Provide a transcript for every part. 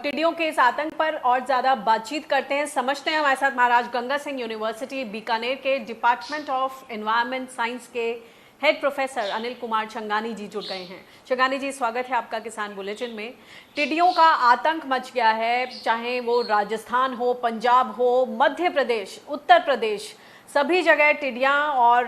टिड्डियों के इस आतंक पर और ज्यादा बातचीत करते हैं, समझते हैं। हमारे साथ महाराज गंगा सिंह यूनिवर्सिटी बीकानेर के डिपार्टमेंट ऑफ एनवायरमेंट साइंस के हेड प्रोफेसर अनिल कुमार चंगानी जी जुड़ गए हैं। चंगानी जी, स्वागत है आपका किसान बुलेटिन में। टिड्डियों का आतंक मच गया है, चाहे वो राजस्थान हो, पंजाब हो, मध्य प्रदेश, उत्तर प्रदेश, सभी जगह टिड्डियां और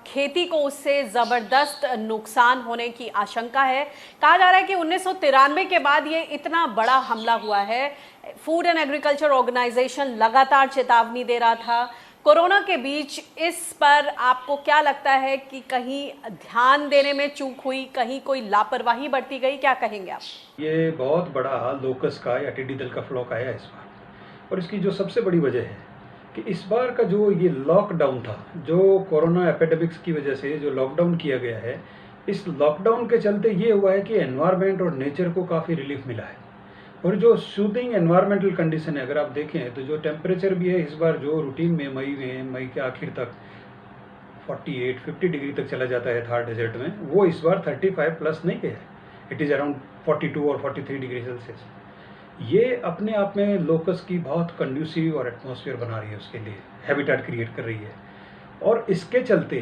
खेती को उससे ज़बरदस्त नुकसान होने की आशंका है। कहा जा रहा है कि 1993 के बाद ये इतना बड़ा हमला हुआ है। फूड एंड एग्रीकल्चर ऑर्गेनाइजेशन लगातार चेतावनी दे रहा था। कोरोना के बीच इस पर आपको क्या लगता है कि कहीं ध्यान देने में चूक हुई, कहीं कोई लापरवाही बरती गई, क्या कहेंगे आप? ये बहुत बड़ा लोकस का या टिड्डी दल का फ्लॉक आया इस बार, और इसकी जो सबसे बड़ी वजह है कि इस बार का जो ये लॉकडाउन था, जो कोरोना एपिडेमिक्स की वजह से जो लॉकडाउन किया गया है, इस लॉकडाउन के चलते ये हुआ है कि एनवायरनमेंट और नेचर को काफ़ी रिलीफ मिला है। और जो सूदिंग एनवायरमेंटल कंडीशन है, अगर आप देखें तो जो टेम्परेचर भी है इस बार, जो रूटीन में मई के आखिर तक 48-50 डिग्री तक चला जाता है थार डेजर्ट में, वो इस बार 35 प्लस नहीं गया है। इट इज़ अराउंड 42 और 43 डिग्री सेल्सियस। ये अपने आप में लोकस की बहुत कंड्यूसिव और एटमॉस्फेयर बना रही है, उसके लिए हैबिटेट क्रिएट कर रही है। और इसके चलते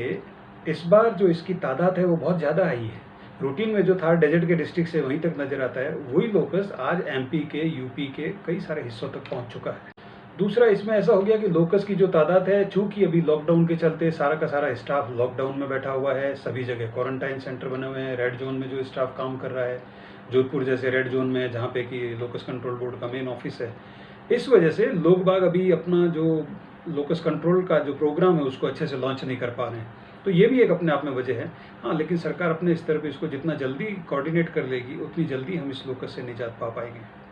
इस बार जो इसकी तादाद है वो बहुत ज़्यादा आई है। रूटीन में जो थार डेजर्ट के डिस्ट्रिक्ट से वहीं तक नजर आता है, वही लोकस आज एमपी के, यूपी के कई सारे हिस्सों तक पहुंच चुका है। दूसरा, इसमें ऐसा हो गया कि लोकस की जो तादाद है, चूंकि अभी लॉकडाउन के चलते सारा का सारा स्टाफ लॉकडाउन में बैठा हुआ है, सभी जगह क्वारंटाइन सेंटर बने हुए हैं, रेड जोन में जो स्टाफ काम कर रहा है, जोधपुर जैसे रेड जोन में जहाँ पे कि लोकस कंट्रोल बोर्ड का मेन ऑफिस है। इस वजह से लोग बाग अभी अपना जो लोकस कंट्रोल का जो प्रोग्राम है उसको अच्छे से लॉन्च नहीं कर पा रहे हैं, तो ये भी एक अपने आप में वजह है। हाँ, लेकिन सरकार अपने स्तर पे इसको जितना जल्दी कोऑर्डिनेट कर लेगी, उतनी जल्दी हम इस लोकस से निजात पा पाएंगे।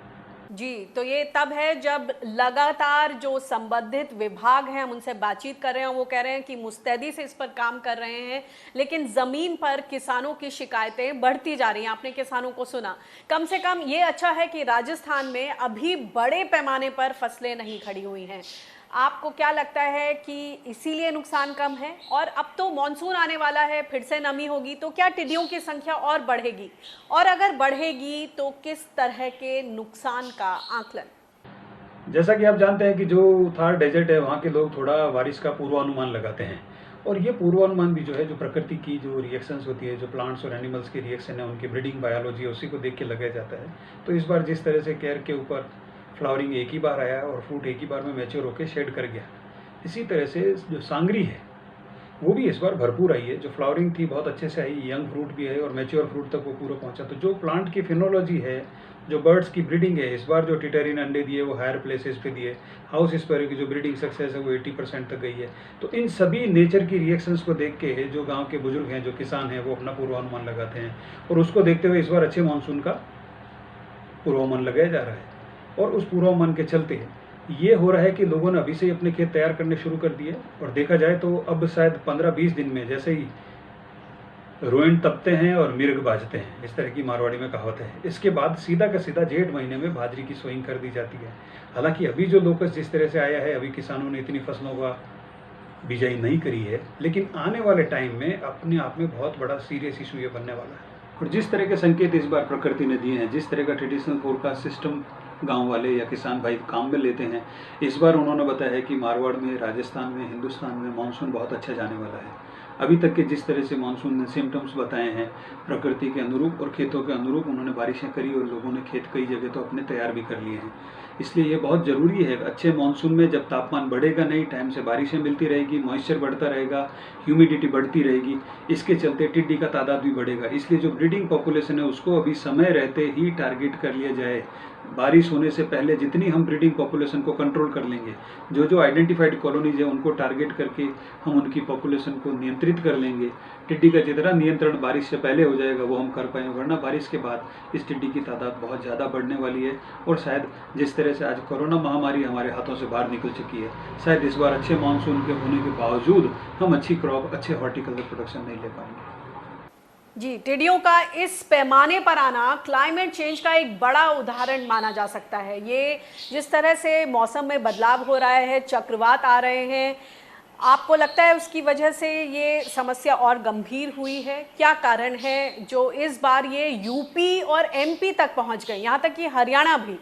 जी, तो ये तब है जब लगातार जो संबंधित विभाग हैं हम उनसे बातचीत कर रहे हैं, वो कह रहे हैं कि मुस्तैदी से इस पर काम कर रहे हैं, लेकिन ज़मीन पर किसानों की शिकायतें बढ़ती जा रही हैं। आपने किसानों को सुना। कम से कम ये अच्छा है कि राजस्थान में अभी बड़े पैमाने पर फसलें नहीं खड़ी हुई हैं। आपको क्या लगता है कि इसीलिए नुकसान कम है? और अब तो मॉनसून आने वाला है, फिर से नमी होगी, तो क्या टिड्डियों की संख्या और बढ़ेगी? और अगर बढ़ेगी तो किस तरह के नुकसान का आकलन? जैसा कि आप जानते हैं कि जो थार डेजर्ट है, वहाँ के लोग थोड़ा बारिश का पूर्वानुमान लगाते हैं, और ये पूर्वानुमान भी जो है, जो प्रकृति की जो रिएक्शंस होती है, जो प्लांट्स और एनिमल्स की रिएक्शन है, उनकी ब्रीडिंग बायोलॉजी है, उसी को देख के लगाया जाता है। तो इस बार जिस तरह से केयर के ऊपर फ्लावरिंग एक ही बार आया और फ्रूट एक ही बार में मैच्योर होकर शेड कर गया, इसी तरह से जो सांगरी है वो भी इस बार भरपूर आई है। जो फ्लावरिंग थी बहुत अच्छे से आई, यंग फ्रूट भी है और मैच्योर फ्रूट तक वो पूरा पहुंचा। तो जो प्लांट की फिनोलॉजी है, जो बर्ड्स की ब्रीडिंग है, इस बार जो टिटरी ने अंडे दिए वो हायर प्लेसेस पे दिए। हाउस स्पैरो की जो ब्रीडिंग सक्सेस है वो 80% तक गई है। तो इन सभी नेचर की रिएक्शंस को देख के जो गाँव के बुजुर्ग हैं, जो किसान हैं, वो अपना पूर्वानुमान लगाते हैं, और उसको देखते हुए इस बार अच्छे मानसून का पूर्वानुमान लगाया जा रहा है। और उस पूर्वानुमान के चलते ये हो रहा है कि लोगों ने अभी से ही अपने खेत तैयार करने शुरू कर दिए, और देखा जाए तो अब शायद 15-20 दिन में जैसे ही रोएंट तपते हैं और मिर्ग बाजते हैं, इस तरह की मारवाड़ी में कहावत है, इसके बाद सीधा का सीधा जेठ महीने में बाजरी की सोइंग कर दी जाती है। हालांकि अभी जो लोकस जिस तरह से आया है, अभी किसानों ने इतनी फसलों का बिजाई नहीं करी है, लेकिन आने वाले टाइम में अपने आप में बहुत बड़ा सीरियस इशू ये बनने वाला है। और जिस तरह के संकेत इस बार प्रकृति ने दिए हैं, जिस तरह का ट्रेडिशनल फोरकास्ट सिस्टम गांव वाले या किसान भाई काम में लेते हैं, इस बार उन्होंने बताया है कि मारवाड़ में, राजस्थान में, हिंदुस्तान में मानसून बहुत अच्छा जाने वाला है। अभी तक के जिस तरह से मानसून ने सिम्टम्स बताए हैं प्रकृति के अनुरूप और खेतों के अनुरूप, उन्होंने बारिशें करी और लोगों ने खेत कई जगह तो अपने तैयार भी कर लिए हैं। इसलिए ये बहुत ज़रूरी है। अच्छे मानसून में जब तापमान बढ़ेगा नहीं, टाइम से बारिशें मिलती रहेगी, मॉइस्चर बढ़ता रहेगा, ह्यूमिडिटी बढ़ती रहेगी, इसके चलते टिड्डी का तादाद भी बढ़ेगा। इसलिए जो ब्रीडिंग पॉपुलेशन है उसको अभी समय रहते ही टारगेट कर लिया जाए। बारिश होने से पहले जितनी हम ब्रीडिंग पॉपुलेशन को कंट्रोल कर लेंगे, जो जो आइडेंटिफाइड कॉलोनीज है उनको टारगेट करके हम उनकी पॉपुलेशन को नियंत्रित कर लेंगे। टिड्डी का जितना नियंत्रण बारिश से पहले हो जाएगा वो हम कर पाएंगे, वरना बारिश के बाद इस टिड्डी की तादाद बहुत ज़्यादा बढ़ने वाली है। और शायद जिस तरह से आज कोरोना महामारी हमारे हाथों से बाहर निकल चुकी है, शायद इस बार अच्छे मानसून के होने के बावजूद हम अच्छी क्रॉप, अच्छे हॉर्टिकल्चर प्रोडक्शन नहीं ले पाएंगे। जी, टिड्डियों का इस पैमाने पर आना क्लाइमेट चेंज का एक बड़ा उदाहरण माना जा सकता है। ये जिस तरह से मौसम में बदलाव हो रहा है, चक्रवात आ रहे हैं, आपको लगता है उसकी वजह से ये समस्या और गंभीर हुई है? क्या कारण है जो इस बार ये यूपी और एमपी तक पहुंच गई, यहाँ तक कि हरियाणा भी?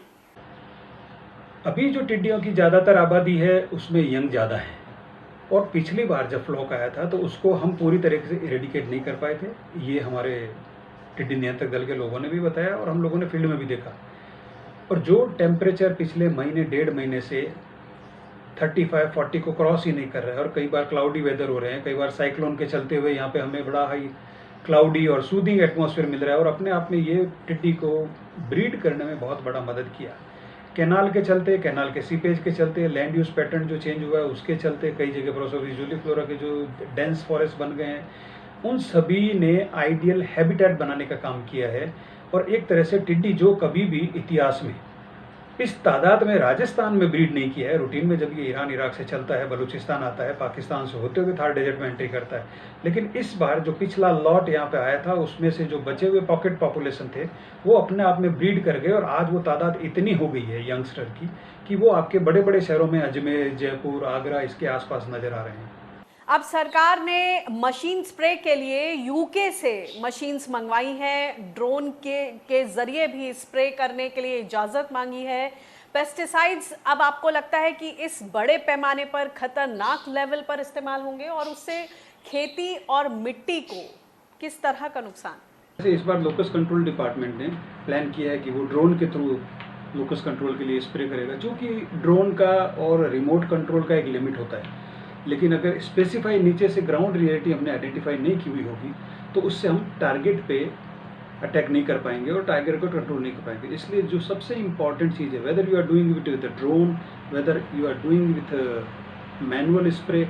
अभी जो टिड्डियों की ज़्यादातर आबादी है उसमें यंग ज़्यादा है, और पिछली बार जब फ्लॉक आया था तो उसको हम पूरी तरीके से इरेडिकेट नहीं कर पाए थे। ये हमारे टिड्डी नियंत्रक दल के लोगों ने भी बताया और हम लोगों ने फील्ड में भी देखा। और जो टेम्परेचर पिछले महीने 1.5 महीने से 35-40 को क्रॉस ही नहीं कर रहा है, और कई बार क्लाउडी वेदर हो रहे हैं, कई बार साइक्लोन के चलते हुए यहाँ पे हमें बड़ा हाई क्लाउडी और सूदिंग एटमॉस्फेयर मिल रहा है, और अपने आप में ये टिड्डी को ब्रीड करने में बहुत बड़ा मदद किया। कैनाल के चलते, कैनाल के सीपेज के चलते, लैंड यूज पैटर्न जो चेंज हुआ है उसके चलते, कई जगह प्रोसोविस जूलीफ्लोरा के जो डेंस फॉरेस्ट बन गए हैं, उन सभी ने आइडियल हैबिटेट बनाने का काम किया है। और एक तरह से टिड्डी जो कभी भी इतिहास में इस तादाद में राजस्थान में ब्रीड नहीं किया है। रूटीन में जब ये ईरान इराक से चलता है, बलूचिस्तान आता है, पाकिस्तान से होते हुए थार डेजर्ट में एंट्री करता है, लेकिन इस बार जो पिछला लॉट यहाँ पे आया था उसमें से जो बचे हुए पॉकेट पॉपुलेशन थे वो अपने आप में ब्रीड कर गए, और आज वो तादाद इतनी हो गई है यंगस्टर की कि वो आपके बड़े बड़े शहरों में अजमेर, जयपुर, आगरा इसके आसपास नजर आ रहे हैं। अब सरकार ने मशीन स्प्रे के लिए यूके से मशीन्स मंगवाई हैं, ड्रोन के जरिए भी स्प्रे करने के लिए इजाज़त मांगी है। पेस्टिसाइड्स अब आपको लगता है कि इस बड़े पैमाने पर खतरनाक लेवल पर इस्तेमाल होंगे और उससे खेती और मिट्टी को किस तरह का नुकसान? इस बार लोकस कंट्रोल डिपार्टमेंट ने प्लान किया है कि वो ड्रोन के थ्रू लोकस कंट्रोल के लिए स्प्रे करेगा, जो कि ड्रोन का और रिमोट कंट्रोल का एक लिमिट होता है। लेकिन अगर स्पेसिफाई नीचे से ग्राउंड रियलिटी हमने आइडेंटिफाई नहीं की हुई होगी तो उससे हम टारगेट पे अटैक नहीं कर पाएंगे और टाइगर को कंट्रोल नहीं कर पाएंगे। इसलिए जो सबसे इम्पॉर्टेंट चीज़ है, whether you are doing with drone, whether you are doing with manual spray,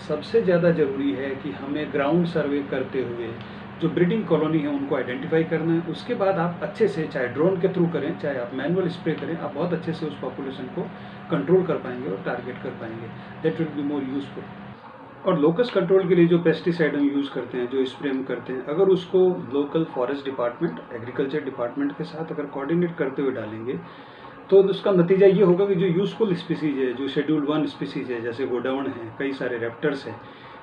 सबसे ज़्यादा ज़रूरी है कि हमें ग्राउंड सर्वे करते हुए जो ब्रीडिंग कॉलोनी है उनको आइडेंटिफाई करना है। उसके बाद आप अच्छे से, चाहे ड्रोन के थ्रू करें चाहे आप मैनुअल स्प्रे करें, आप बहुत अच्छे से उस पॉपुलेशन को कंट्रोल कर पाएंगे और टारगेट कर पाएंगे। That will be more useful. और लोकस कंट्रोल के लिए जो पेस्टिसाइड हम यूज़ करते हैं, जो स्प्रे हम करते हैं, अगर उसको local forest department, agriculture department के साथ अगर कोऑर्डिनेट करते हुए डालेंगे तो उसका नतीजा ये होगा कि जो यूजफुल स्पीसीज है, जो शेड्यूल 1 स्पीसीज है, जैसे गोडाउन है, कई सारे रेप्टर्स हैं,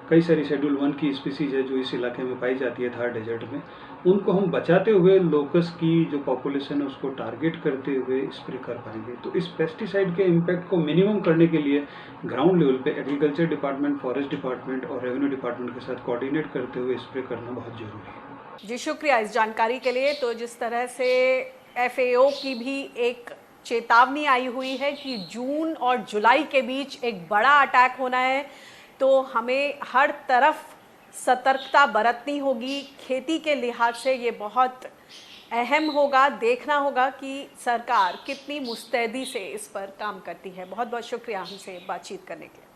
कई सारी शेड्यूल 1 की स्पीसीज है जो इस इलाके में पाई जाती है थार डेजर्ट में, उनको हम बचाते हुए लोकस की जो पॉपुलेशन है उसको टारगेट करते हुए स्प्रे कर पाएंगे। तो इस पेस्टिसाइड के इम्पैक्ट को मिनिमम करने के लिए ग्राउंड लेवल पे एग्रीकल्चर डिपार्टमेंट, फॉरेस्ट डिपार्टमेंट और रेवेन्यू डिपार्टमेंट के साथ कोऑर्डिनेट करते हुए स्प्रे करना बहुत जरूरी है। जी शुक्रिया इस जानकारी के लिए। तो जिस तरह से FAO की भी एक चेतावनी आई हुई है कि जून और जुलाई के बीच एक बड़ा अटैक होना है, तो हमें हर तरफ सतर्कता बरतनी होगी। खेती के लिहाज से ये बहुत अहम होगा, देखना होगा कि सरकार कितनी मुस्तैदी से इस पर काम करती है। बहुत बहुत शुक्रिया हमसे बातचीत करने के लिए।